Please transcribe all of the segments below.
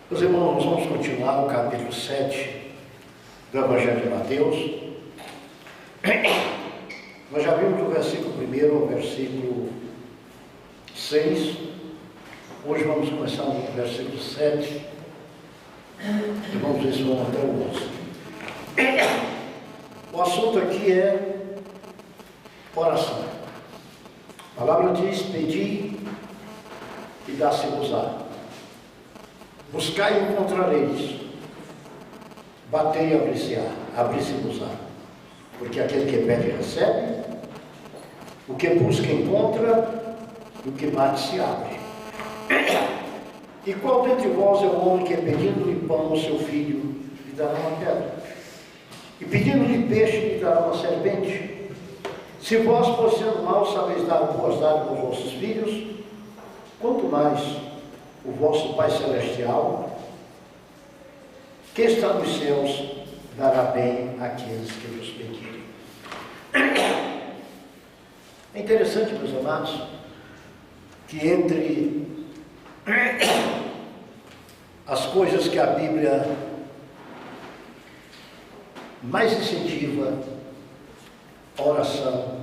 Meus irmãos, nós vamos continuar o capítulo 7 do Evangelho de Mateus. Nós já vimos do versículo 1 ao versículo 6. Hoje vamos começar no versículo 7 e vamos ver se vamos até o 11. O assunto aqui é oração. A palavra diz: pedi e dá-se-vos-á. Buscai e encontrareis. Batei e abri-se-vos-á. Porque aquele que pede recebe, o que busca encontra, e o que bate se abre. E qual dentre vós é o homem que, pedindo-lhe pão ao seu filho, lhe dará uma pedra? E pedindo-lhe peixe, lhe dará uma serpente? Se vós, por sendo maus, sabeis dar boas dádivas aos vossos filhos, quanto mais o vosso Pai Celestial, que está nos céus, dará bem àqueles que vos pedirem. É interessante, meus amados, que entre as coisas que a Bíblia mais incentiva, a oração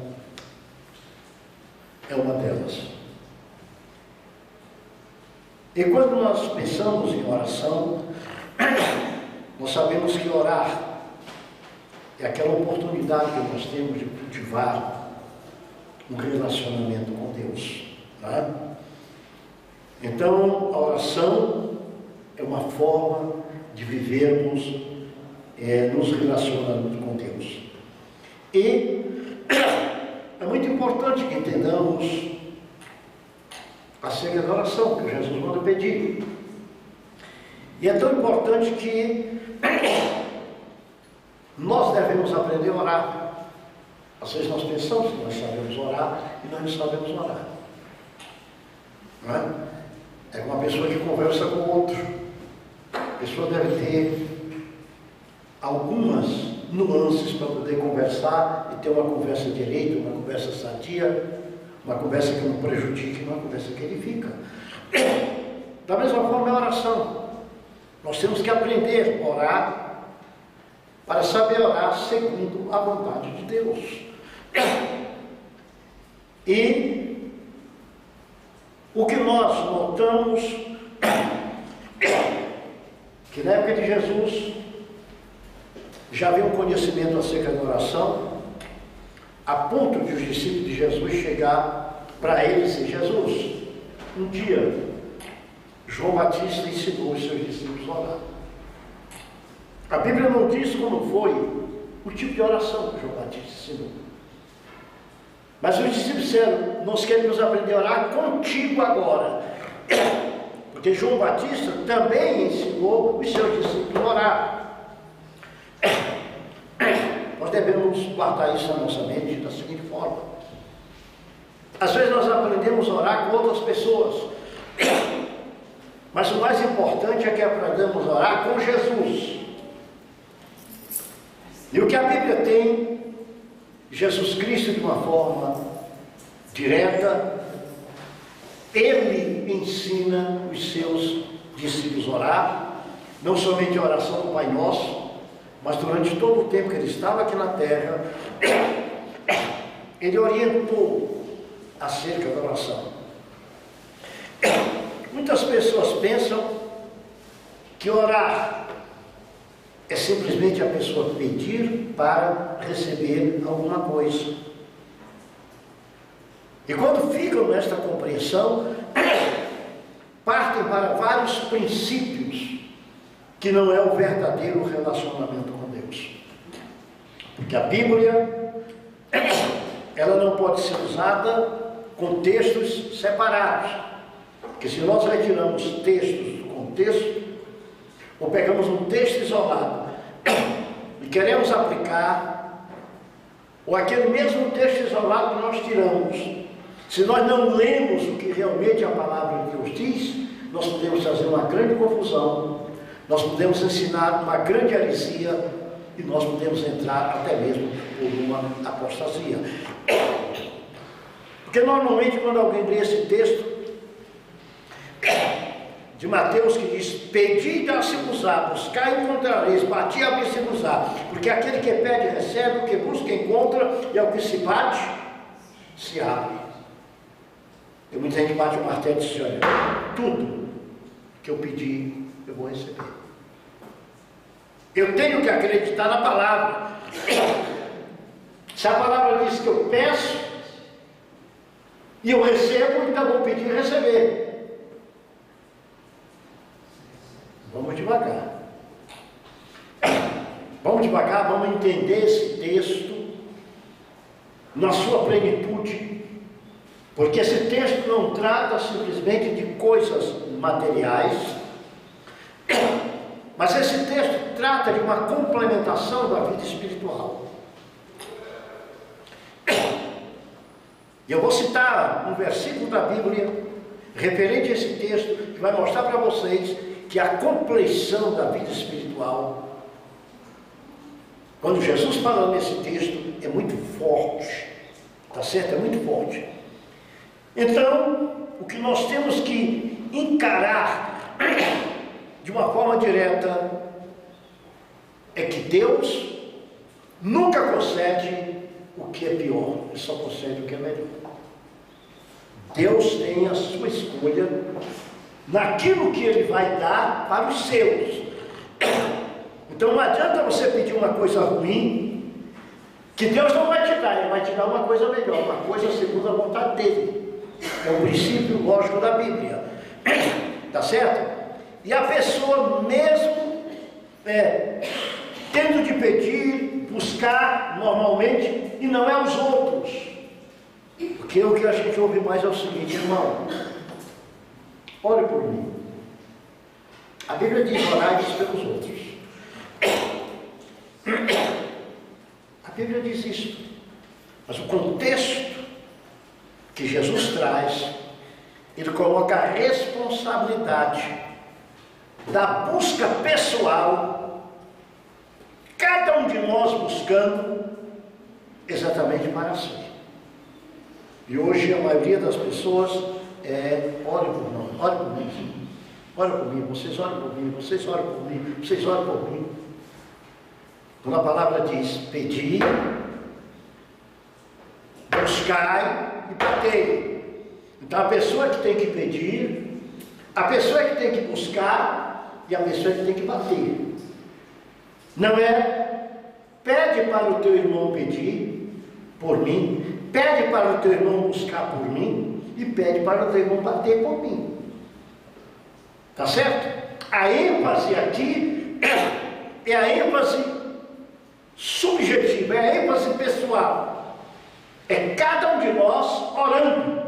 é uma delas. E quando nós pensamos em oração, nós sabemos que orar é aquela oportunidade que nós temos de cultivar um relacionamento com Deus. Não é? Então, a oração é uma forma de vivermos nos relacionando com Deus. E é muito importante que entendamos acerca da oração que Jesus manda pedir. E é tão importante que nós devemos aprender a orar. Às vezes nós pensamos que nós sabemos orar e nós não sabemos orar. Não é? É uma pessoa que conversa com o outro. A pessoa deve ter algumas nuances para poder conversar e ter uma conversa direita, uma conversa sadia, uma conversa que não prejudique, uma conversa que edifica. Da mesma forma é a oração. Nós temos que aprender a orar para saber orar segundo a vontade de Deus. E o que nós notamos que na época de Jesus já havia um conhecimento acerca da oração, a ponto de os discípulos de Jesus chegar para ele e dizer: Jesus, um dia João Batista ensinou os seus discípulos a orar. A Bíblia não diz como foi o tipo de oração que João Batista ensinou. Mas os discípulos disseram: nós queremos aprender a orar contigo agora. Porque João Batista também ensinou os seus discípulos a orar. Nós devemos guardar isso na nossa mente da seguinte forma: às vezes nós aprendemos a orar com outras pessoas, mas o mais importante é que aprendamos a orar com Jesus. E o que a Bíblia tem, Jesus Cristo de uma forma direta, Ele ensina os seus discípulos a orar, não somente a oração do Pai Nosso, mas durante todo o tempo que Ele estava aqui na terra, Ele orientou acerca da oração. Muitas pessoas pensam que orar é simplesmente a pessoa pedir para receber alguma coisa. E quando ficam nesta compreensão, partem para vários princípios que não é o verdadeiro relacionamento com Deus. Porque a Bíblia, ela não pode ser usada com textos separados. Porque se nós retiramos textos do contexto, ou pegamos um texto isolado e queremos aplicar, ou aquele mesmo texto isolado que nós tiramos, se nós não lemos o que realmente a palavra de Deus diz, nós podemos fazer uma grande confusão, nós podemos ensinar uma grande heresia e nós podemos entrar até mesmo por uma apostasia. Porque normalmente quando alguém lê esse texto de Mateus que diz: pedi e dá-se-vos-á, buscai e encontrareis, bati e abri-se-vos-á, porque aquele que pede recebe, o que busca encontra, e ao que se bate, se abre. E muita gente bate o martelo e diz: olha, tudo que eu pedi, eu vou receber. Eu tenho que acreditar na palavra. Se a palavra diz que eu peço e eu recebo, então vou pedir e receber. Vamos devagar. Vamos devagar, vamos entender esse texto na sua plenitude, porque esse texto não trata simplesmente de coisas materiais, mas esse texto trata de uma complementação da vida espiritual. E eu vou citar um versículo da Bíblia referente a esse texto, que vai mostrar para vocês que a compleição da vida espiritual, quando Jesus fala nesse texto, é muito forte, tá certo? É muito forte. Então, o que nós temos que encarar de uma forma direta é que Deus nunca concede o que é pior, Ele só concede o que é melhor. Deus tem a sua escolha naquilo que Ele vai dar para os seus. Então não adianta você pedir uma coisa ruim, que Deus não vai te dar, Ele vai te dar uma coisa melhor, uma coisa segundo a vontade dEle. É o princípio lógico da Bíblia. Tá certo? E a pessoa mesmo tendo de pedir, buscar normalmente, e não é os outros. Porque o que a gente ouve mais é o seguinte: irmão, ore por mim. A Bíblia diz: orai pelos outros. A Bíblia diz isso. Mas o contexto que Jesus traz, Ele coloca a responsabilidade da busca pessoal, cada um de nós buscando exatamente para si. E hoje a maioria das pessoas ore por nós, ore por mim, ore por mim, vocês orem por mim, vocês orem por mim, vocês orem por mim. Quando a palavra diz: pedi, buscai e batei. Então a pessoa que tem que pedir, a pessoa que tem que buscar e a pessoa que tem que bater. Não é pede para o teu irmão pedir por mim, pede para o teu irmão buscar por mim e pede para o teu irmão bater por mim. Tá certo? A ênfase aqui é a ênfase subjetiva, é a ênfase pessoal. É cada um de nós orando.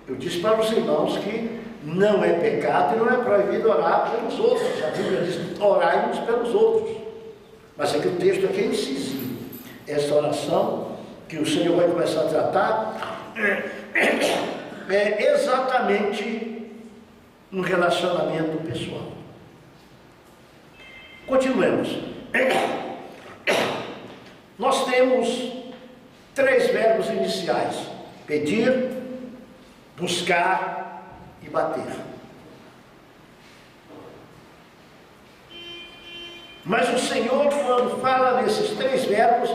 Eu disse para os irmãos que não é pecado e não é proibido orar pelos outros. A Bíblia diz: orai uns pelos outros. Mas é que o texto aqui é incisivo. Essa oração que o Senhor vai começar a tratar é exatamente um relacionamento pessoal. Continuemos. Nós temos 3 verbos iniciais: pedir, buscar e bater. Mas o Senhor, quando fala nesses 3 verbos,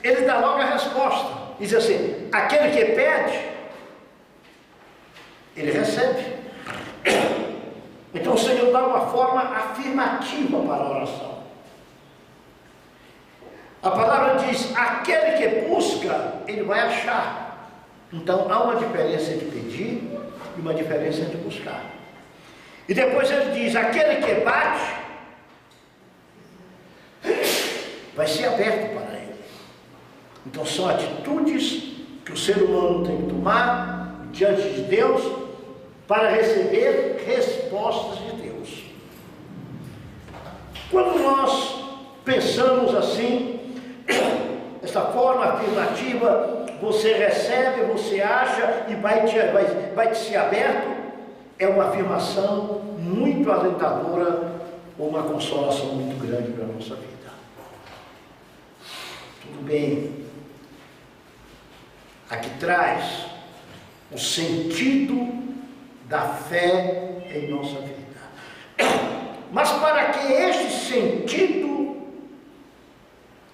Ele dá logo a resposta. Diz assim: aquele que pede, ele recebe. Então o Senhor dá uma forma afirmativa para a oração. A palavra diz: aquele que busca, ele vai achar. Então há uma diferença entre pedir e uma diferença entre buscar. E depois ele diz: aquele que bate, vai ser aberto para ele. Então são atitudes que o ser humano tem que tomar diante de Deus para receber respostas de Deus. Quando nós pensamos assim, essa forma afirmativa, você recebe, você acha e vai te ser aberto, é uma afirmação muito alentadora ou uma consolação muito grande para a nossa vida. Tudo bem. Aqui traz o sentido da fé em nossa vida. Mas para que este sentido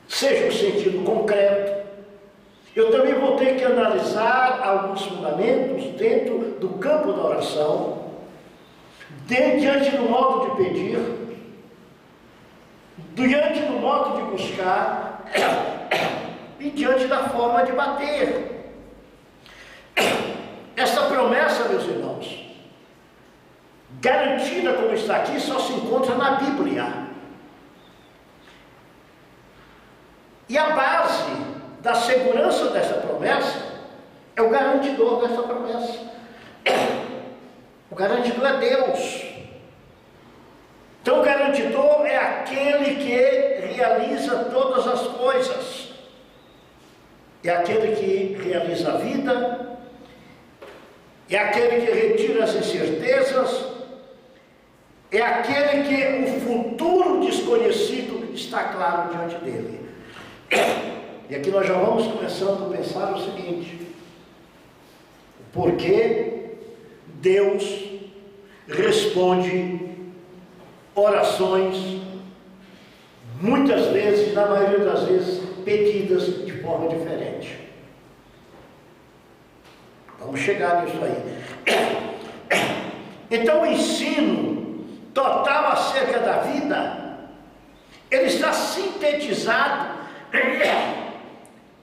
seja um sentido concreto, eu também vou ter que analisar alguns fundamentos dentro do campo da oração, diante do modo de pedir, diante do modo de buscar e diante da forma de bater. Essa promessa, meus irmãos, garantida como está aqui, só se encontra na Bíblia. E a base da segurança dessa promessa é o garantidor dessa promessa. O garantidor é Deus. Então o garantidor é aquele que realiza todas as coisas. É aquele que realiza a vida, é aquele que retira as incertezas, é aquele que o futuro desconhecido está claro diante dele. E aqui nós já vamos começando a pensar o seguinte: por que Deus responde orações, muitas vezes, na maioria das vezes, pedidas de forma diferente? Vamos chegar nisso aí. Então o ensino total acerca da vida, ele está sintetizado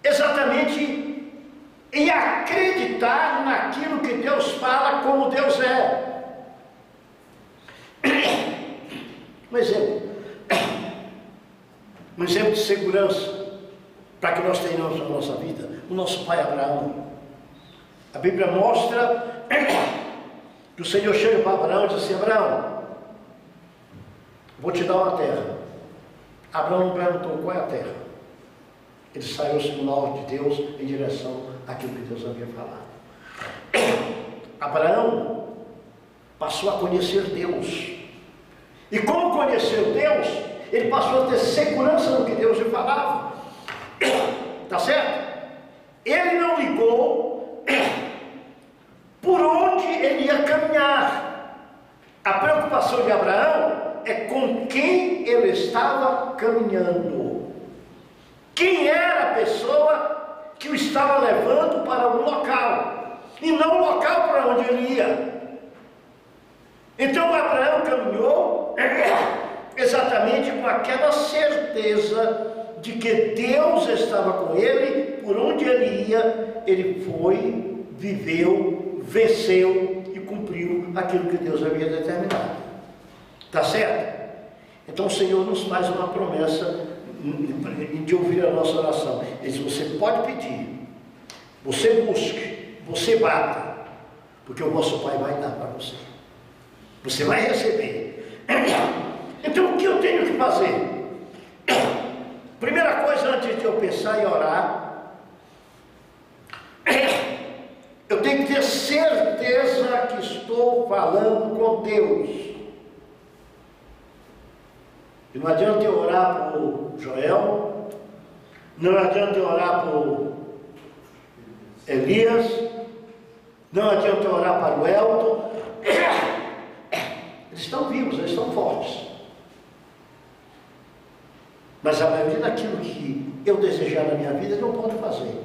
exatamente em acreditar naquilo que Deus fala, como Deus é. Um exemplo de segurança para que nós tenhamos na nossa vida, o nosso pai Abraão. A Bíblia mostra que o Senhor chega para Abraão e diz assim: Abraão, vou te dar uma terra. Abraão não perguntou qual é a terra. Ele saiu segundo a ordem de Deus em direção àquilo que Deus havia falado. Abraão passou a conhecer Deus. E como conheceu Deus, ele passou a ter segurança no que Deus lhe falava. Tá certo? Ele não ligou por onde ele ia caminhar. A preocupação de Abraão é com quem ele estava caminhando. Quem era a pessoa que o estava levando para um local, e não o local para onde ele ia. Então Abraão caminhou exatamente com aquela certeza de que Deus estava com ele, por onde ele ia, ele foi, viveu, venceu e cumpriu aquilo que Deus havia determinado. Tá certo? Então o Senhor nos faz uma promessa de ouvir a nossa oração. Ele diz: você pode pedir, você busque, você bata, porque o vosso Pai vai dar para você. Você vai receber. Então o que eu tenho que fazer? Primeira coisa, antes de eu pensar em orar, eu tenho que ter certeza que estou falando com Deus. E não adianta eu orar por Joel, não adianta eu orar por Elias, não adianta eu orar para o Elton. Eles estão vivos, eles estão fortes. Mas a maioria daquilo que eu desejar na minha vida, eles não podem fazer.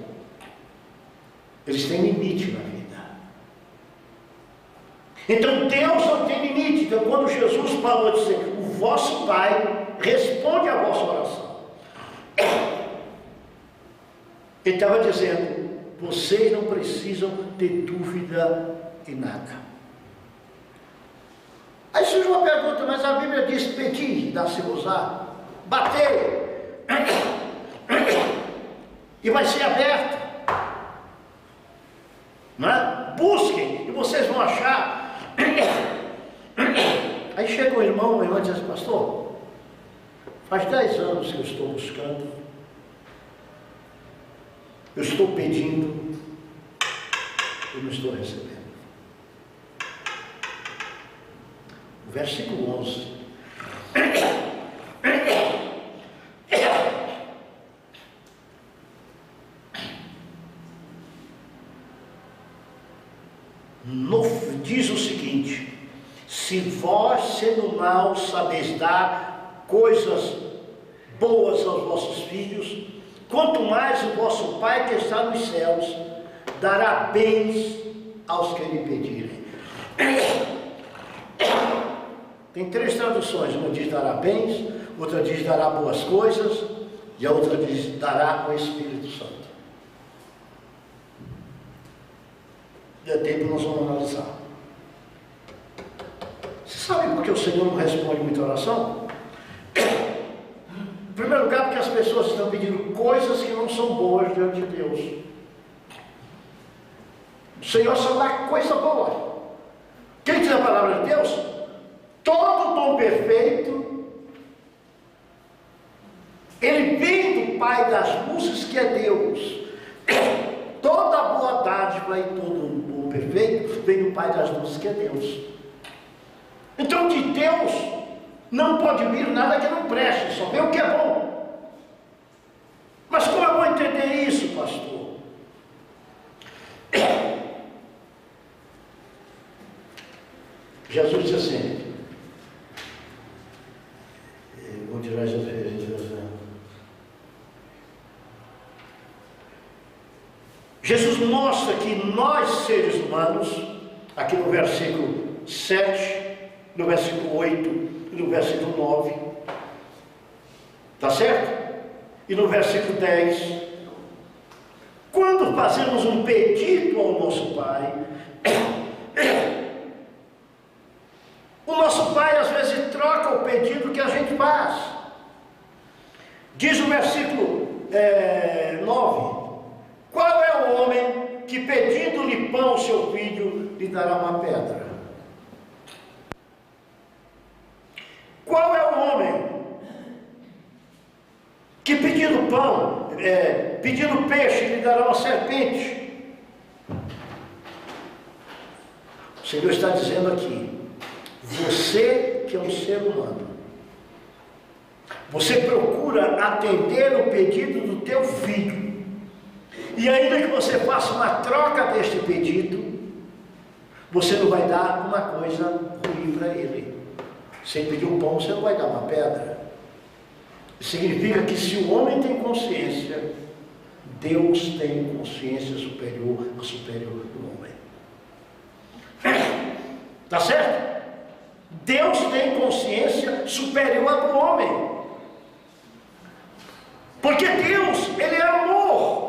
Eles têm limite na vida. Então Deus não tem limite. Então quando Jesus falou de dizer: o vosso Pai responde a vossa oração, ele estava dizendo: vocês não precisam ter dúvida em nada. Aí surge uma pergunta: mas a Bíblia diz: pedir, dá-se-vos-á, bater, e vai ser aberto, não é? Busquem e vocês vão achar. Aí chega o irmão e diz assim: pastor, faz 10 anos que eu estou buscando, eu estou pedindo, eu não estou recebendo. O versículo 11. Diz o seguinte: se vós sendo maus, sabeis dar coisas boas aos vossos filhos, quanto mais o vosso Pai que está nos céus dará bens aos que lhe pedirem. Tem 3 traduções, uma diz dará bens, outra diz dará boas coisas, e a outra diz dará o Espírito Santo. É tempo, nós vamos analisar. Você sabe por que o Senhor não responde muita oração? Em primeiro lugar, porque as pessoas estão pedindo coisas que não são boas diante de Deus. O Senhor só dá coisa boa. Quem diz a palavra de Deus? Todo dom perfeito, ele vem do Pai das luzes, que é Deus. Toda boa dádiva e todo dom perfeito vem do Pai das luzes, que é Deus. Então de Deus não pode vir nada que não preste, só vem o que é bom. Mas como eu vou entender isso, pastor? Jesus disse assim, vou tirar essa referência. Jesus mostra que nós, seres humanos, aqui no versículo 7, no versículo 8 e no versículo 9, tá certo? E no versículo 10, quando fazemos um pedido ao nosso Pai, o nosso Pai às vezes troca o pedido que a gente faz. Diz o versículo 9, qual é o homem que pedindo-lhe pão ao seu filho, lhe dará uma pedra? Qual é o homem que pedindo pão, pedindo peixe, lhe dará uma serpente? O Senhor está dizendo aqui, você que é um ser humano, você procura atender o pedido do teu filho, e ainda que você faça uma troca deste pedido, você não vai dar uma coisa ruim para ele. Se ele pedir um pão, você não vai dar uma pedra. Significa que se o homem tem consciência, Deus tem consciência superior do homem. Tá certo? Deus tem consciência superior à do homem. Porque Deus, Ele é amor.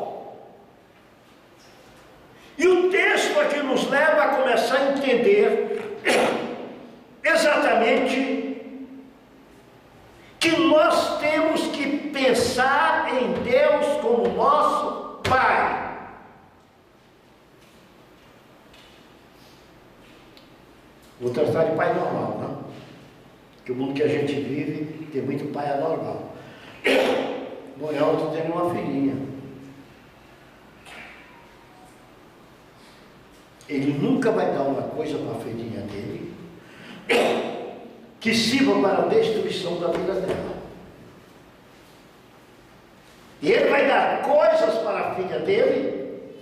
E o texto aqui nos leva a começar a entender exatamente que nós temos que pensar em Deus como nosso Pai. Vou tratar de pai normal, não? Porque o mundo que a gente vive tem muito pai anormal. Noel, tu tem uma filhinha. Ele nunca vai dar uma coisa para a filhinha dele que sirva para a destruição da vida dela. E ele vai dar coisas para a filha dele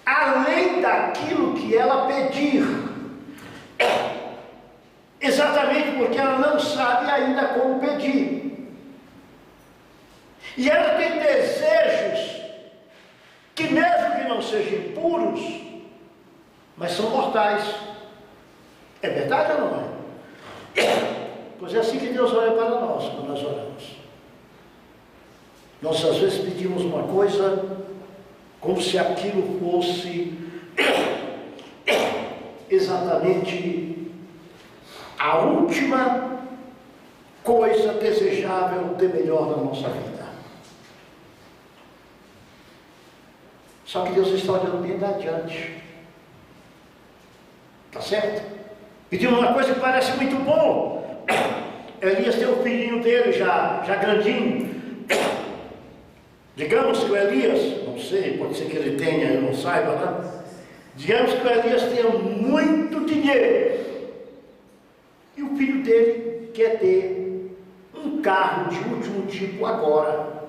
além daquilo que ela pedir, exatamente porque ela não sabe ainda como pedir, e ela tem desejos que, mesmo que não sejam impuros, mas são mortais. É verdade ou não é? Pois é assim que Deus olha para nós quando nós oramos. Nós às vezes pedimos uma coisa como se aquilo fosse exatamente a última coisa desejável de melhor na nossa vida. Só que Deus está olhando bem adiante. Tá certo? Pedindo uma coisa que parece muito bom. Elias tem o filhinho dele já grandinho. Digamos que o Elias, não sei, pode ser que ele tenha, eu não saiba, né? Digamos que o Elias tenha muito dinheiro. E o filho dele quer ter um carro de último tipo agora.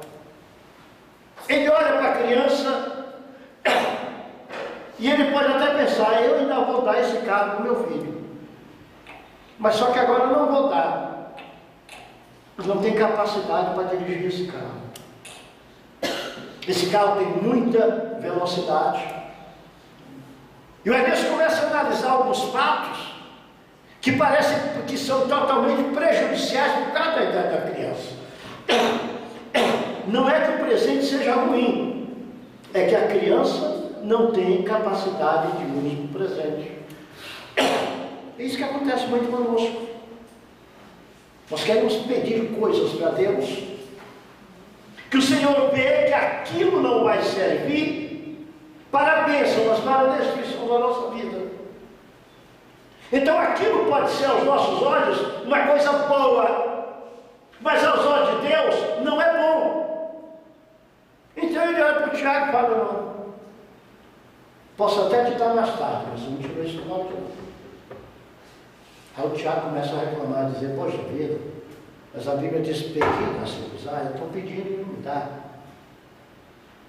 Ele olha para a criança e ele pode até pensar, eu ainda vou dar esse carro para o meu filho. Mas só que agora eu não vou dar. Não tem capacidade para dirigir esse carro. Esse carro tem muita velocidade. E o Ernesto começa a analisar alguns fatos que parecem que são totalmente prejudiciais por causa da idade da criança. Não é que o presente seja ruim, é que a criança não tem capacidade de uso do presente. É isso que acontece muito conosco. Nós queremos pedir coisas para Deus, que o Senhor vê que aquilo não vai servir para a bênção, mas para a destruição da nossa vida. Então aquilo pode ser aos nossos olhos uma coisa boa, mas aos olhos de Deus não é bom. Então ele olha para o Tiago e fala: não, posso até te dar mais tarde, mas não tirou isso do mal de novo. Aí o Tiago começa a reclamar, dizer: poxa vida, mas a Bíblia diz pedir para se usar, eu estou pedindo e não me dá.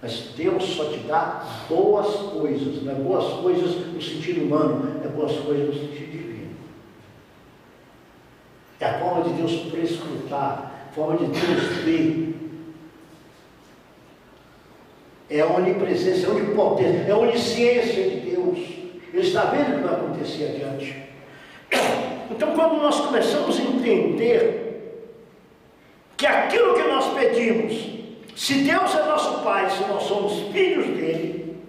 Mas Deus só te dá boas coisas, não é boas coisas no sentido humano, é boas coisas no sentido divino. É a forma de Deus prescrutar, a forma de Deus ver. É a onipresença, é a onipotência, é a onisciência de Deus. Ele está vendo o que vai acontecer adiante. Então, quando nós começamos a entender que aquilo que nós pedimos, se Deus é nosso Pai, se nós somos filhos dele,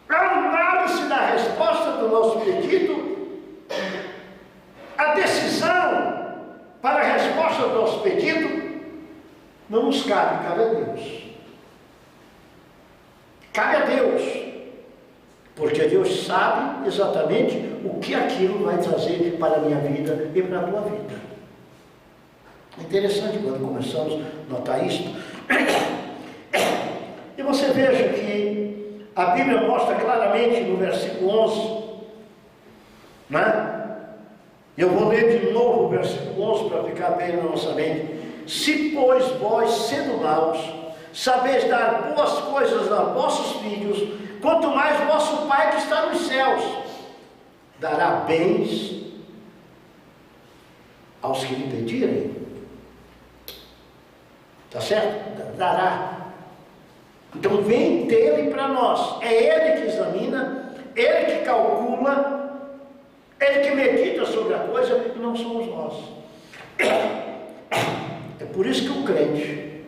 a análise da resposta do nosso pedido, a decisão para a resposta do nosso pedido, não nos cabe, cabe a Deus. Cabe a Deus, porque Deus sabe exatamente o que aquilo vai trazer para a minha vida e para a tua vida. É interessante quando começamos a notar isso. E você veja que a Bíblia mostra claramente no versículo 11, né? Eu vou ler de novo o versículo 11 para ficar bem na nossa mente. Se, pois, vós, sendo maus, sabeis dar boas coisas a vossos filhos, quanto mais vosso Pai que está nos céus dará bens aos que lhe pedirem. Está certo? Dará. Então vem dele para nós. É ele que examina, ele que calcula, ele que medita sobre a coisa, e não somos nós. É por isso que o crente,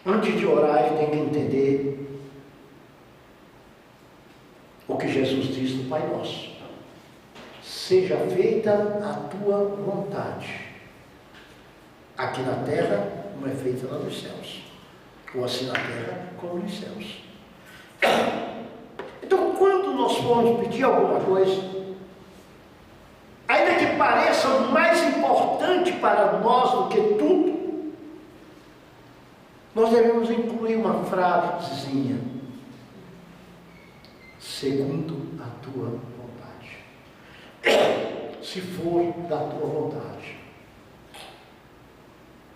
antes de orar, ele tem que entender o que Jesus diz no Pai Nosso: seja feita a tua vontade, aqui na terra como é feita lá nos céus, ou assim na terra como nos céus. Então, quando nós formos pedir alguma coisa, ainda que pareça mais importante para nós do que tudo, nós devemos incluir uma frasezinha: segundo a tua vontade, se for da tua vontade.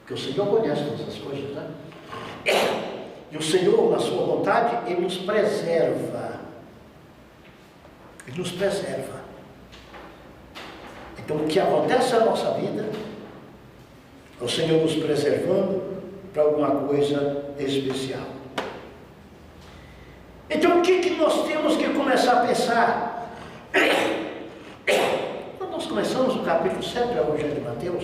Porque o Senhor conhece todas as coisas, né? E o Senhor, na sua vontade, Ele nos preserva. Ele nos preserva. Então, o que acontece na nossa vida é o Senhor nos preservando para alguma coisa especial. Então, o que nós temos que começar a pensar? Quando nós começamos o capítulo 7 do Evangelho de Mateus,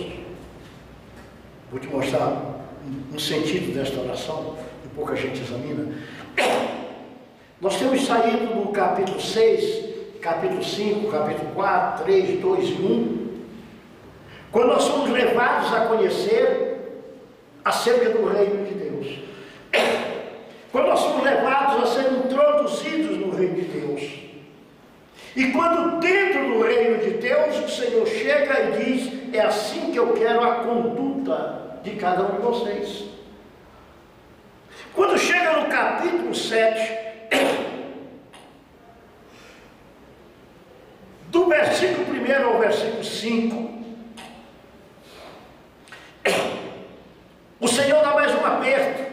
vou te mostrar um sentido desta oração, que pouca gente examina. Nós temos saído do capítulo 6, capítulo 5, capítulo 4, 3, 2 e 1, quando nós somos levados a conhecer acerca do reino de Deus. Quando nós somos levados a ser introduzidos no reino de Deus. E quando dentro do reino de Deus o Senhor chega e diz: é assim que eu quero a conduta de cada um de vocês. Quando chega no capítulo 7, do versículo 1 ao versículo 5, o Senhor dá mais um aperto.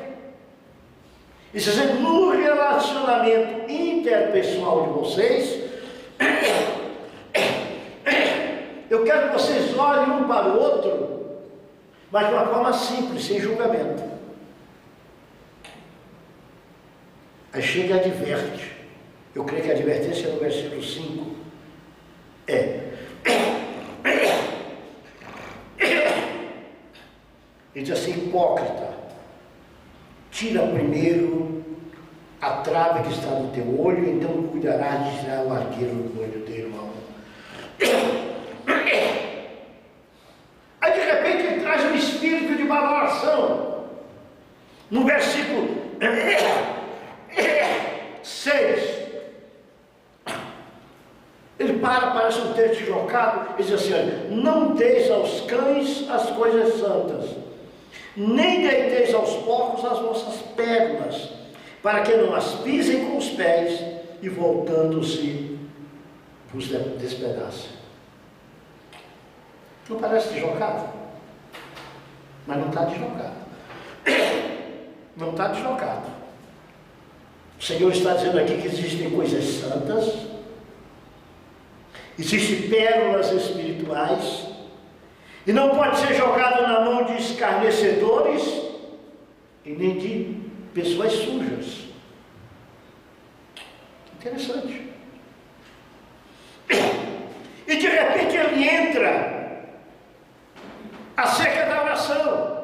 E dizendo: no relacionamento interpessoal de vocês, Eu quero que vocês olhem um para o outro, mas de uma forma simples, sem julgamento. Aí chega e adverte. Eu creio que a advertência no versículo 5 ele diz assim: hipócrita, tira primeiro a trave que está no teu olho, então cuidarás de tirar o arqueiro do olho do irmão. Aí de repente ele traz um espírito de valoração. No versículo 6, ele parece um texto jocado, ele diz assim: olha, não deis aos cães as coisas santas, nem deiteis aos porcos as vossas pérolas, para que não as pisem com os pés e voltando-se vos despedacem. Não parece deslocado? Mas não está deslocado. Não está deslocado. O Senhor está dizendo aqui que existem coisas santas, existem pérolas espirituais, e não pode ser jogado na mão de escarnecedores e nem de pessoas sujas. Interessante. E de repente ele entra acerca da oração.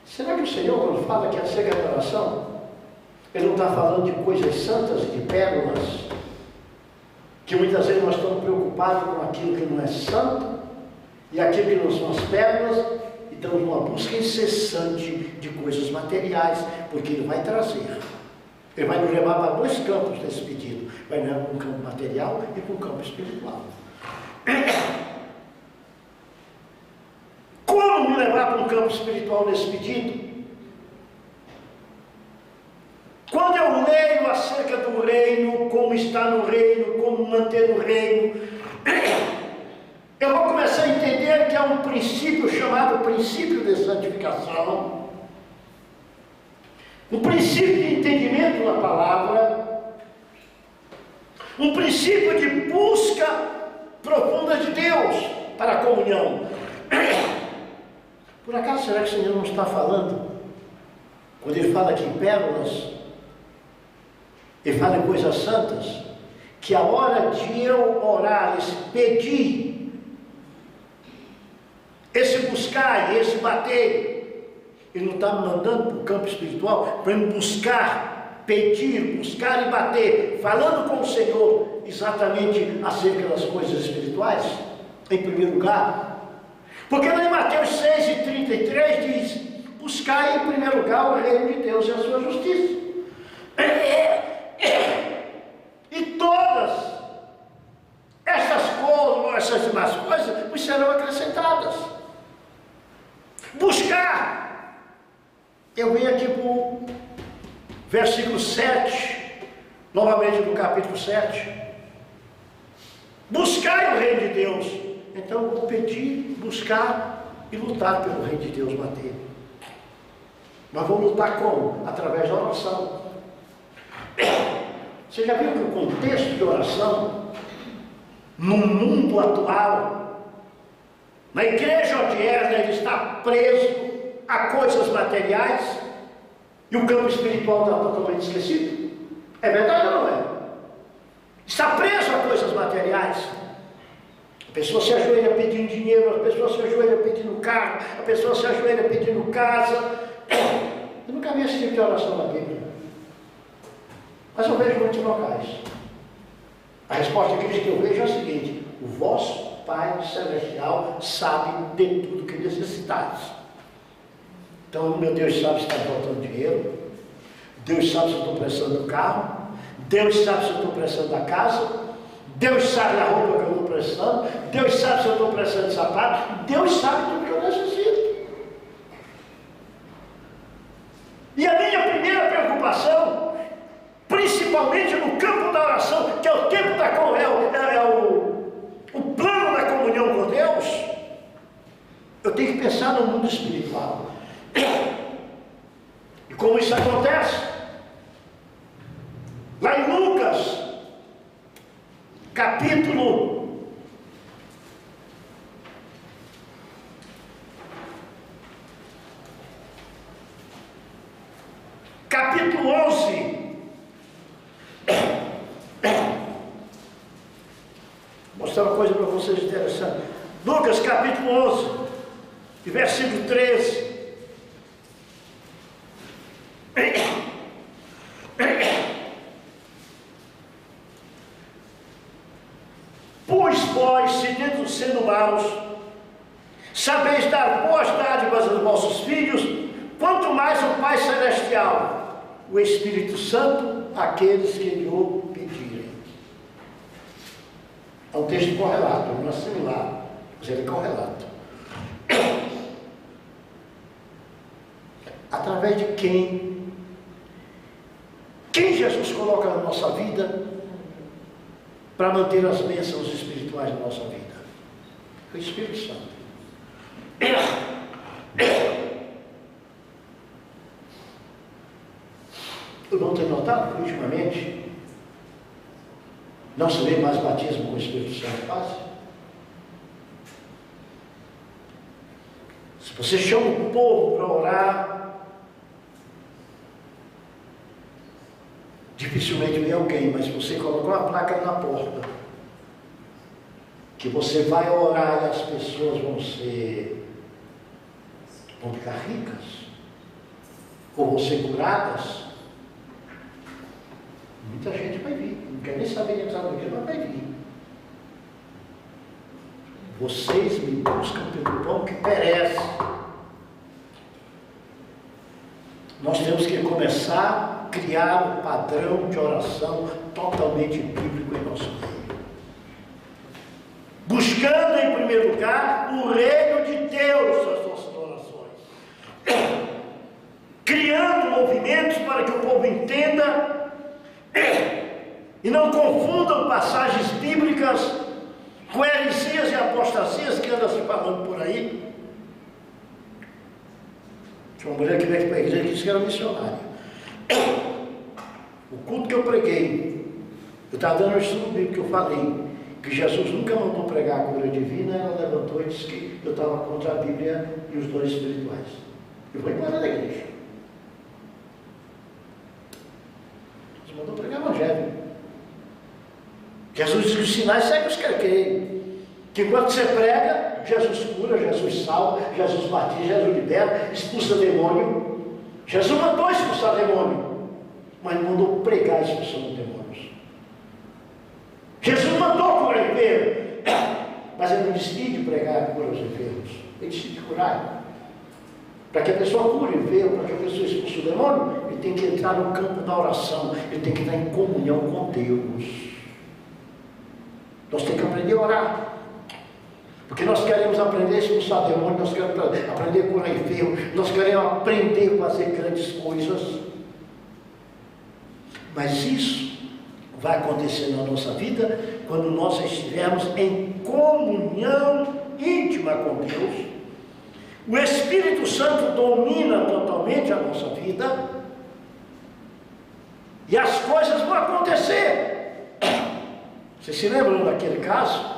Será que o Senhor, quando fala que acerca da oração, ele não está falando de coisas santas, de pérolas, que muitas vezes nós estamos preocupados com aquilo que não é santo e aquilo que não são as pérolas, e estamos numa busca incessante de coisas materiais, porque ele vai trazer. Ele vai nos levar para dois campos nesse pedido. Vai nos levar para um campo material e para um campo espiritual. Como me levar para um campo espiritual nesse pedido? Quando eu leio acerca do reino, como está no reino, como manter o reino, eu vou começar a entender que há um princípio chamado princípio de santificação, um princípio de entendimento da palavra, um princípio de busca profunda de Deus para a comunhão. Por acaso será que o Senhor não está falando, quando ele fala aqui em pérolas, ele fala em coisas santas, que a hora de eu orar, esse pedir, esse buscar e esse bater, ele não está me mandando para o campo espiritual para me buscar, pedir, buscar e bater, falando com o Senhor exatamente acerca das coisas espirituais, em primeiro lugar. Porque lá em Mateus 6:33 diz: buscai em primeiro lugar o reino de Deus e a sua justiça, e todas essas coisas, essas demais coisas, vos serão acrescentadas. Buscar, eu venho aqui para o versículo 7, novamente no capítulo 7. Buscai o reino de Deus. Então eu vou pedir, buscar e lutar pelo reino de Deus bater. Mas vou lutar como? Através da oração. Você já viu que o contexto de oração, no mundo atual, na igreja odierna, ele está preso a coisas materiais e o campo espiritual está totalmente esquecido? É verdade ou não é? Está preso a coisas materiais. A pessoa se ajoelha pedindo dinheiro, a pessoa se ajoelha pedindo carro, a pessoa se ajoelha pedindo casa. Eu nunca vi esse tipo de oração na Bíblia, mas eu vejo muitos locais. A resposta que eu vejo é a seguinte: o vosso Pai Celestial sabe de tudo que necessitais. Então, meu Deus sabe se está faltando dinheiro, Deus sabe se eu estou precisando do carro, Deus sabe se eu estou precisando da casa, Deus sabe a roupa que eu estou precisando, Deus sabe se eu estou precisando de sapato, Deus sabe tudo que eu necessito. E a minha primeira preocupação, principalmente no campo da oração, que é o tempo da o plano da comunhão com Deus, eu tenho que pensar no mundo espiritual. E como isso acontece? Lá em Lucas, capítulo mostrar uma coisa para vocês interessante. Lucas capítulo 11, e versículo 13. Pois vós, sendo maus, sabeis dar boas dádivas aos vossos filhos, quanto mais o Pai Celestial, o Espírito Santo, àqueles que lhe o pedirem. É um texto correlato, não é similar, mas ele é correlato. Através de quem Jesus coloca na nossa vida para manter as bênçãos espirituais na nossa vida? O Espírito Santo. Eu não tenho notado que ultimamente não se vê mais batismo com o Espírito Santo quase. Se você chama o povo para orar, dificilmente vem alguém, mas você colocou uma placa na porta que você vai orar e as pessoas vão ficar ricas, ou vão ser curadas, muita gente vai vir, não quer nem saber de entrar no dia, mas vai vir. Vocês me buscam pelo pão que perece. Nós temos que começar a criar um padrão de oração totalmente bíblico em nosso meio. Buscando em primeiro lugar o reino de Deus nas nossas orações. Criando movimentos para que o povo entenda e não confundam passagens bíblicas com heresias e apostasias que andam se falando por aí. Tinha uma mulher que veio aqui para a igreja que disse que era missionária. O culto que eu preguei, eu estava dando um estudo bíblico que eu falei que Jesus nunca mandou pregar a cura divina. Ela levantou e disse que eu estava contra a Bíblia e os dons espirituais. Eu vou embora da igreja. Jesus mandou pregar o evangelho. Jesus disse que os sinais seguem os que creem. Que enquanto você prega, Jesus cura, Jesus salva, Jesus batiza, Jesus libera, expulsa demônio. Jesus mandou expulsar demônio, mas não mandou pregar expulsando demônios. Jesus mandou curar enfermo, mas ele não decide pregar a cura aos enfermos, ele decide curar. Para que a pessoa cure o enfermo, para que a pessoa expulse o demônio, ele tem que entrar no campo da oração, ele tem que estar em comunhão com Deus. Nós temos que aprender a orar. Porque nós queremos aprender a expulsar demônio, nós queremos aprender a curar enfermo, nós queremos aprender a fazer grandes coisas. Mas isso vai acontecer na nossa vida quando nós estivermos em comunhão íntima com Deus. O Espírito Santo domina totalmente a nossa vida e as coisas vão acontecer. Vocês se lembram daquele caso?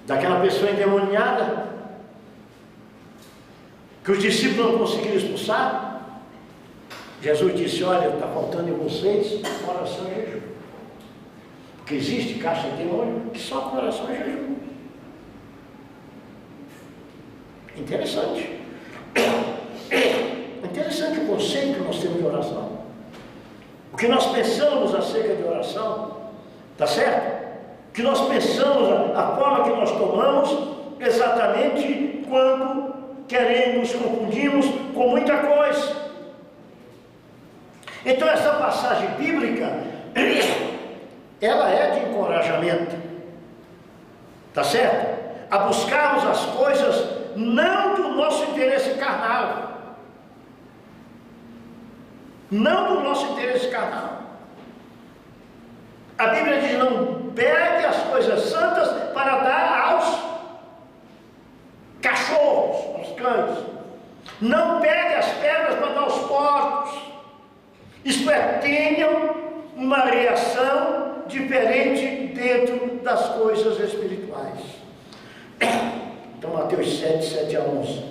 Daquela pessoa endemoniada que os discípulos não conseguiram expulsar? Jesus disse: olha, está faltando em vocês oração e jejum, porque existe caixa de demônio que só com oração e jejum. Interessante. É interessante o conceito que nós temos de oração, o que nós pensamos acerca de oração, está certo? Que nós pensamos, a forma que nós tomamos, exatamente quando queremos, confundimos com muita coisa. Então essa passagem bíblica, ela é de encorajamento, tá certo? A buscarmos as coisas não do nosso interesse carnal, não do nosso interesse carnal. A Bíblia diz: não pegue as coisas santas para dar aos cachorros, aos cães. Não pegue as pedras para dar aos porcos. Isto é, tenham uma reação diferente dentro das coisas espirituais. Então Mateus 7, 7 a 11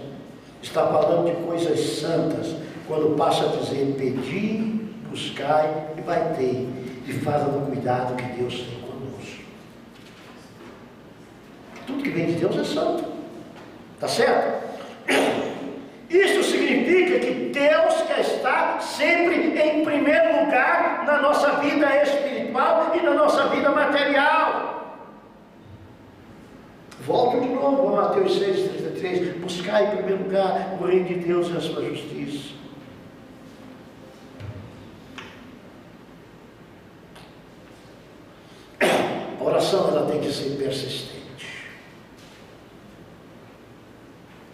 está falando de coisas santas, quando passa a dizer: pedi, buscai e vai ter. e fala do cuidado que Deus tem conosco. Tudo que vem de Deus é santo. Está certo? Isso significa que Deus quer estar sempre em primeiro lugar na nossa vida espiritual e na nossa vida material. Volto de novo a Mateus 6,33. Buscar em primeiro lugar o reino de Deus e a sua justiça. A oração ela tem que ser persistente.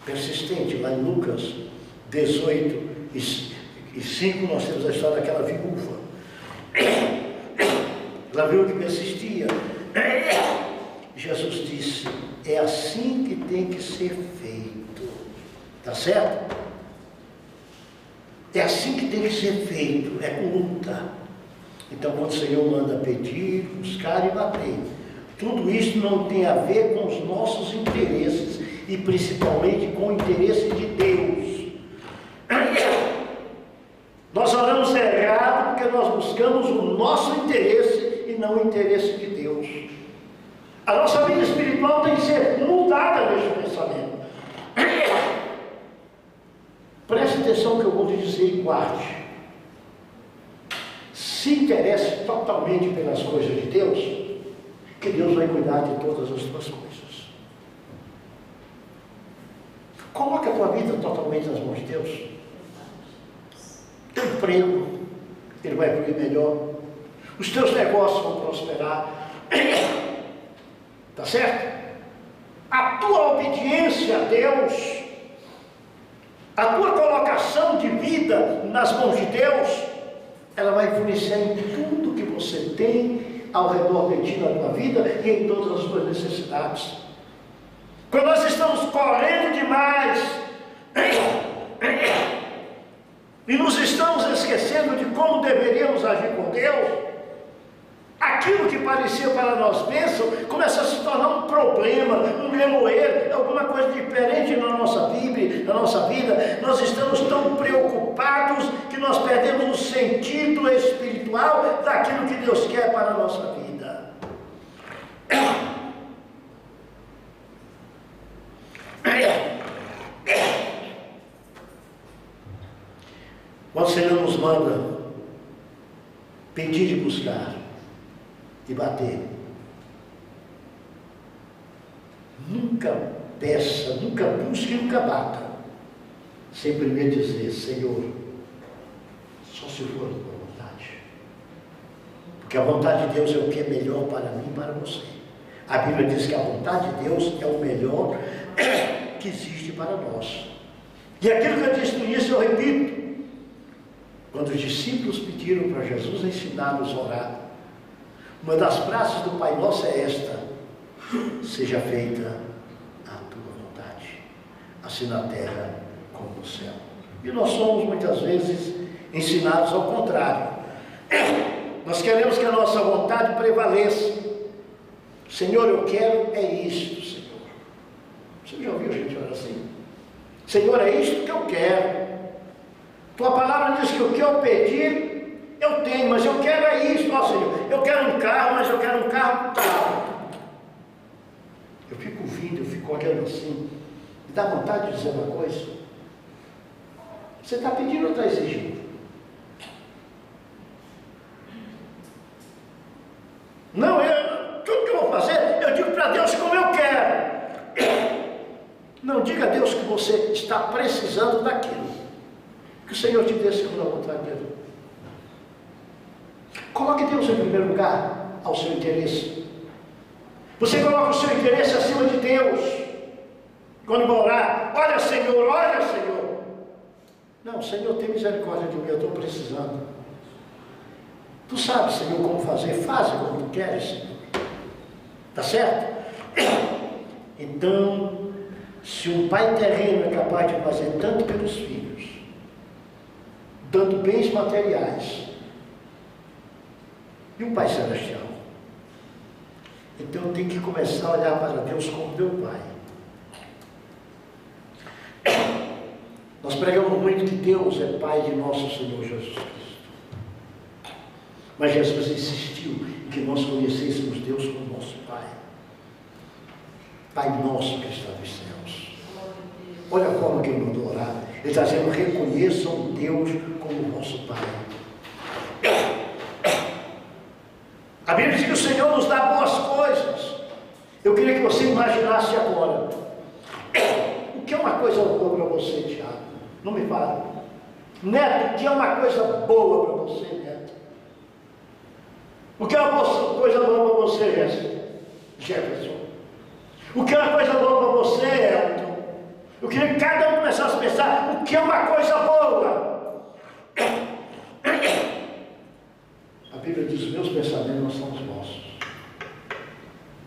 Persistente, lá em Lucas 18:5 nós temos a história daquela viúva. Ela viu que persistia. Jesus disse: é assim que tem que ser feito. Tá certo? É assim que tem que ser feito, é com luta. Então quando o Senhor manda pedir, buscar e bater, tudo isso não tem a ver com os nossos interesses, e principalmente com o interesse de Deus. Nós oramos errado porque nós buscamos o nosso interesse e não o interesse de Deus. A nossa vida espiritual tem que ser mudada nesse pensamento. Preste atenção no que eu vou te dizer e guarde. Se interesse totalmente pelas coisas de Deus, que Deus vai cuidar de todas as tuas coisas. Coloca a tua vida totalmente nas mãos de Deus. Teu emprego, ele vai fluir melhor. Os teus negócios vão prosperar. Tá certo? A tua obediência a Deus, a tua colocação de vida nas mãos de Deus, ela vai influenciar em tudo que você tem ao redor de ti na tua vida e em todas as suas necessidades. Quando nós estamos correndo demais e nos estamos esquecendo de como deveríamos agir com Deus, aquilo que parecia para nós bênção começa a se tornar um problema, um remoer, alguma coisa diferente na nossa vida. Nós estamos tão preocupados que nós perdemos o sentido espiritual daquilo que Deus quer para a nossa vida. Quando o Senhor nos manda pedir e buscar e bater, nunca peça, nunca busque, nunca bata, sem primeiro dizer: Senhor, só se for a tua vontade. Porque a vontade de Deus é o que é melhor para mim e para você. A Bíblia diz que a vontade de Deus é o melhor que existe para nós. E aquilo que eu disse no início, eu repito: quando os discípulos pediram para Jesus ensiná-los a orar, uma das frases do Pai Nosso é esta: seja feita a tua vontade, assim na terra como no céu. E nós somos muitas vezes ensinados ao contrário. Nós queremos que a nossa vontade prevaleça. Senhor, eu quero é isto, Senhor. Você já ouviu gente orar assim? Senhor, é isto que eu quero. Tua palavra diz que o que eu pedir, eu tenho, mas eu quero é isso, ó Senhor. Eu quero um carro, mas eu quero um carro tal. Eu fico ouvindo, eu fico olhando assim, me dá vontade de dizer uma coisa. Você está pedindo ou está exigindo? Não, tudo que eu vou fazer, eu digo para Deus como eu quero. Não diga a Deus que você está precisando daquilo. Que o Senhor te dê segundo a vontade dele. Coloque Deus em primeiro lugar ao seu interesse. Você coloca o seu interesse acima de Deus. Quando vai orar, olha Senhor, olha Senhor. Não, Senhor, tem misericórdia de mim, eu estou precisando. Tu sabes, Senhor, como fazer, faz como tu queres, Senhor. Tá certo? Então, se um pai terreno é capaz de fazer tanto pelos filhos, dando bens materiais, e um pai celestial, então eu tenho que começar a olhar para Deus como meu pai. Nós pregamos muito que Deus é Pai de nosso Senhor Jesus Cristo. Mas Jesus insistiu em que nós conhecêssemos Deus como nosso Pai. Pai nosso que está nos céus. Olha a forma que ele mandou orar. Ele está dizendo: reconheçam Deus como vosso Pai. A Bíblia diz que o Senhor nos dá boas coisas. Eu queria que você imaginasse agora. O que é uma coisa boa para você, Tiago? Não me fala. Neto, o que é uma coisa boa para você, Neto? O que é uma coisa boa para você, Jefferson? O que é uma coisa boa para você, Elton? Eu queria que cada um começasse a pensar: o que é uma coisa boa? A Bíblia diz: meus pensamentos não são os vossos,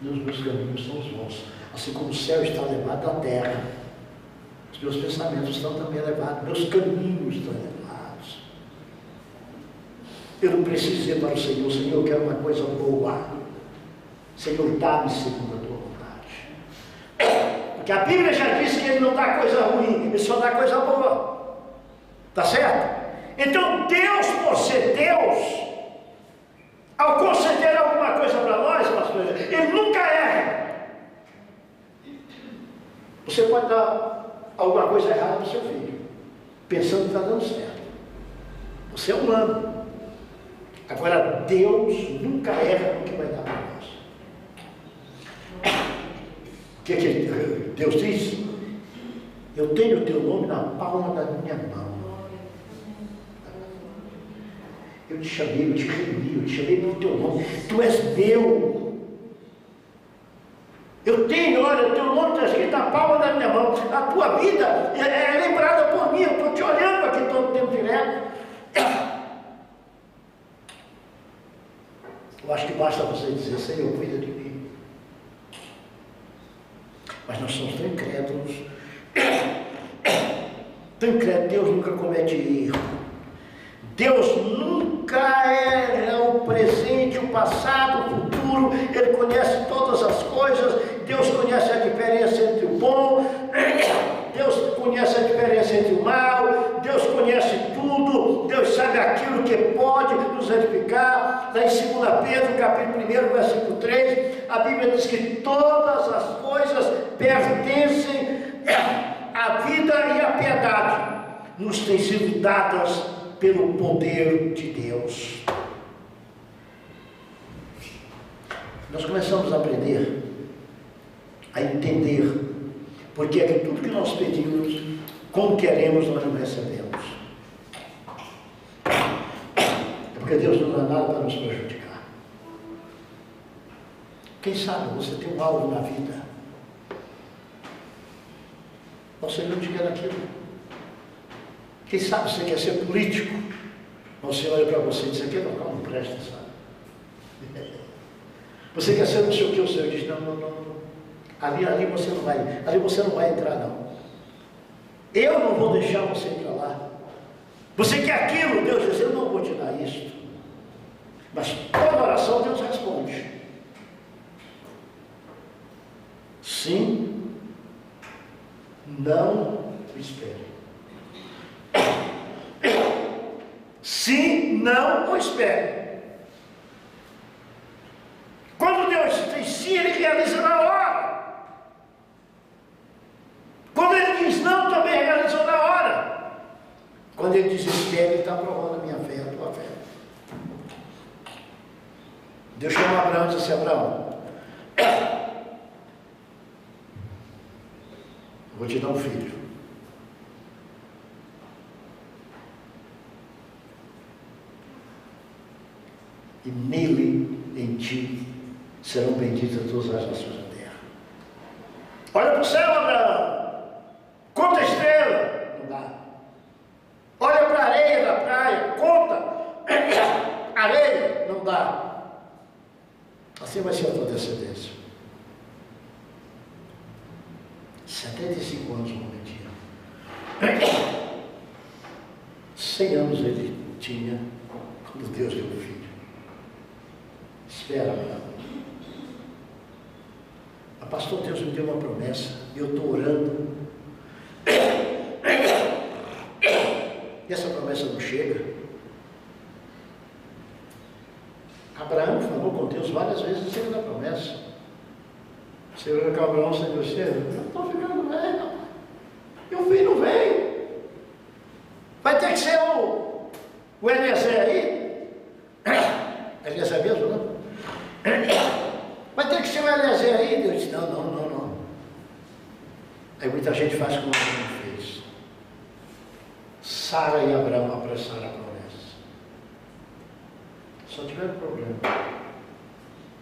meus caminhos são os vossos. Assim como o céu está elevado à terra, os meus pensamentos estão também elevados, meus caminhos estão elevados. Eu não preciso dizer para o Senhor: Senhor, eu quero uma coisa boa. Senhor, dá-me segundo a tua vontade. Porque a Bíblia já disse que Ele não dá coisa ruim, Ele só dá coisa boa. Está certo? Então Deus, por ser Deus, ao conceder alguma coisa para nós, pastor, Ele nunca erra. Você pode dar alguma coisa errada para o seu filho, pensando que está dando certo. Você é humano. Agora, Deus nunca erra no que vai dar para nós. O que Deus diz? Eu tenho o teu nome na palma da minha mão. Eu te chamei, eu te remi, eu te chamei pelo teu nome. Tu és meu. Eu tenho, olha, o teu nome está escrito na palma da minha mão. A tua vida é lembrada por mim. Eu estou te olhando aqui todo o tempo direto. Eu acho que basta você dizer: Senhor, cuida de mim. Mas nós somos tão incrédulos. Tão incrédulos. Deus nunca comete erro. Deus nunca é o presente, o passado, o futuro. Ele conhece todas as coisas. Deus conhece a diferença entre o bom, Deus conhece a diferença entre o mal, Deus conhece tudo, Deus sabe aquilo que pode nos edificar. Lá em 2 Pedro, capítulo 1, versículo 3, a Bíblia diz que todas as coisas pertencem à vida e à piedade, nos têm sido dadas pelo poder de Deus. Nós começamos a aprender, a entender porque é que tudo que nós pedimos, como queremos, nós não recebemos. É porque Deus não dá nada para nos prejudicar. Quem sabe você tem um alvo na vida, o Senhor te quer aquilo. Quem sabe você quer ser político, o Senhor olha para você e diz: aqui não presta, sabe? Você quer ser não sei o que, o Senhor diz: não. Ali você não vai entrar, não. Eu não vou deixar você entrar lá. Você quer aquilo? Deus diz: eu não vou te dar isso. Mas toda oração Deus responde: sim, não, espere. Sim, não ou espere. Quando Deus diz sim, Ele realiza na hora. Quando Ele diz não, também realizou na hora. Quando Ele diz espere, Ele está provando a minha fé, a tua fé. Deus chamou Abraão e disse: Abraão, eu vou te dar um filho. E nele, em ti, serão benditas todas as nações da terra. Olha para o céu, Abraão. Conta a estrela. Não dá. Olha para a areia da praia. Conta areia. Não dá. Assim vai ser a tua descendência. 75 anos o homem tinha. 100 anos ele tinha quando Deus deu o filho. Espera, Abraão. Pastor, Deus me deu uma promessa, e eu estou orando, e essa promessa não chega. com Deus várias vezes em cima da promessa. Você olha o Abraão e diz assim, eu estou ficando velho, rapaz. E o filho vem. Vai ter que ser o Eliezer aí. Eliezer mesmo, não? Vai ter que ser o Eliezer aí. Deus disse, não. Aí muita gente faz como Abraão fez. Sara e Abraão apressaram a promessa. Só tiveram problema.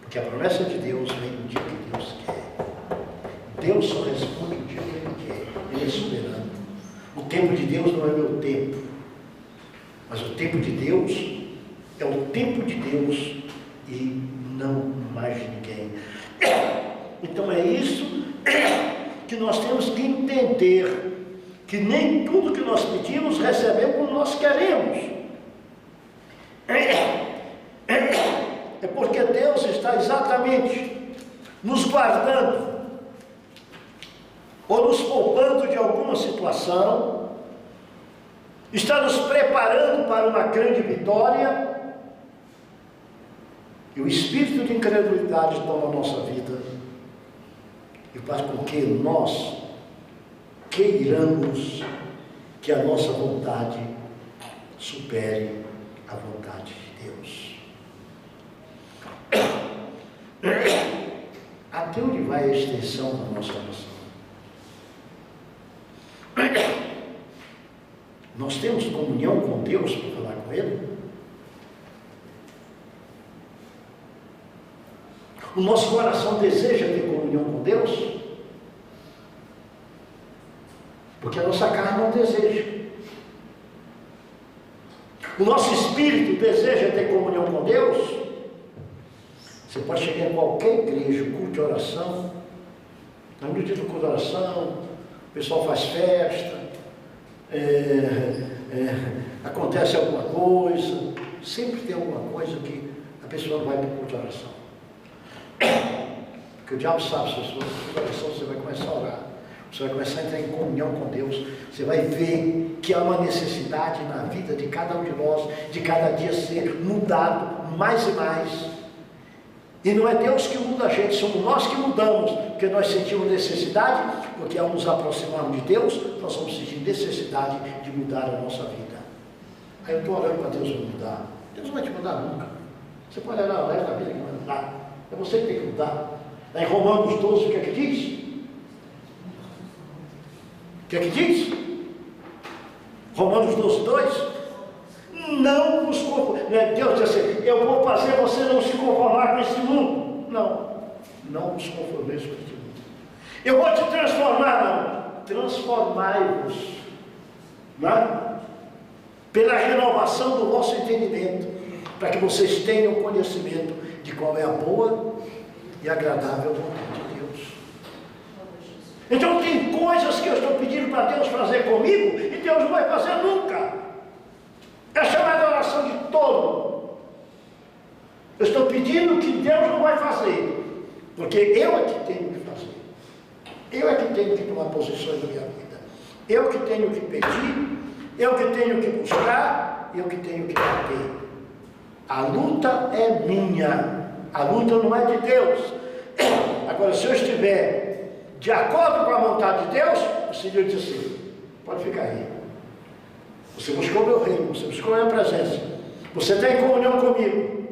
Porque a promessa de Deus vem no dia que Deus quer. Deus só responde o dia que Ele quer. Ele é soberano. O tempo de Deus não é meu tempo. Mas o tempo de Deus é o tempo de Deus e não mais ninguém. Então é isso que nós temos que entender. Que nem tudo que nós pedimos recebemos como nós queremos. É porque Deus está exatamente nos guardando ou nos poupando de alguma situação, está nos preparando para uma grande vitória, e o espírito de incredulidade toma a nossa vida e faz com que nós queiramos que a nossa vontade supere a vontade de Deus. Até onde vai a extensão da nossa oração? Nós temos comunhão com Deus para falar com Ele? O nosso coração deseja ter comunhão com Deus? Porque a nossa carne não deseja. O nosso espírito deseja ter comunhão com Deus? Você pode chegar em qualquer igreja, culto de oração, no dia do culto de oração, o pessoal faz festa, acontece alguma coisa, sempre tem alguma coisa que a pessoa não vai para o culto de oração. Porque o diabo sabe, se você for para a oração, você vai começar a orar, você vai começar a entrar em comunhão com Deus, você vai ver que há uma necessidade na vida de cada um de nós, de cada dia ser mudado mais e mais. E não é Deus que muda a gente, somos nós que mudamos, porque nós sentimos necessidade, porque ao nos aproximarmos de Deus, nós vamos sentir necessidade de mudar a nossa vida. Aí eu estou orando para Deus me mudar. Deus não vai te mudar nunca. Você pode orar o resto da vida que vai mudar. É você que tem que mudar. Lá em Romanos 12, o que é que diz? O que é que diz? Romanos 12, 2. Não nos conformar. Deus diz assim, eu vou fazer você não se conformar com esse mundo. Não nos conformeis com esse mundo. Eu vou te transformar, não. Transformai-vos, não? Pela renovação do vosso entendimento, para que vocês tenham conhecimento de qual é a boa e agradável vontade de Deus. Então tem coisas que eu estou pedindo para Deus fazer comigo e Deus não vai fazer nunca. É chamada oração de tolo. Eu estou pedindo que Deus não vai fazer, porque eu é que tenho que fazer. Eu é que tenho que tomar posições na minha vida. Eu que tenho que pedir, eu que tenho que buscar, eu que tenho que bater. A luta é minha, a luta não é de Deus. Agora, se eu estiver de acordo com a vontade de Deus, o Senhor diz assim, pode ficar aí. Você buscou o meu reino, você buscou a minha presença, você tem comunhão comigo.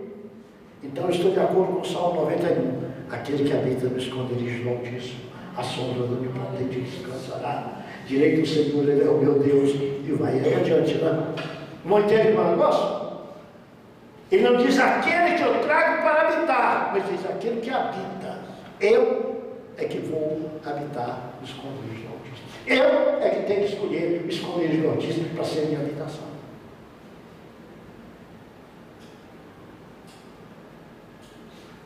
Então eu estou de acordo com o Salmo 91. Aquele que habita no esconderijo do Altíssimo, a sombra do Onipotente descansará. Direito do Senhor, Ele é o meu Deus, e vai adiante, né? Não entende o negócio? Ele não diz aquele que eu trago para habitar, mas diz aquele que habita. Eu é que vou habitar no esconderijo do Altíssimo. Eu é que tenho que escolher o esconderijo do Altíssimo para ser minha habitação.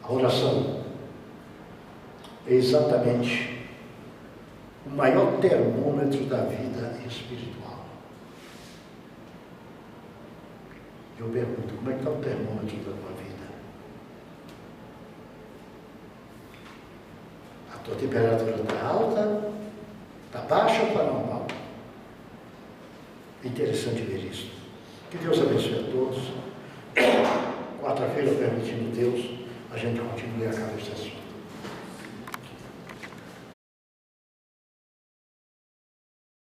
A oração é exatamente o maior termômetro da vida espiritual. Eu pergunto, como é que está o termômetro da tua vida? A tua temperatura está alta? Está baixa ou está normal? É interessante ver isso. Que Deus abençoe a todos. Quarta-feira, permitindo Deus, a gente continue a cada sessão.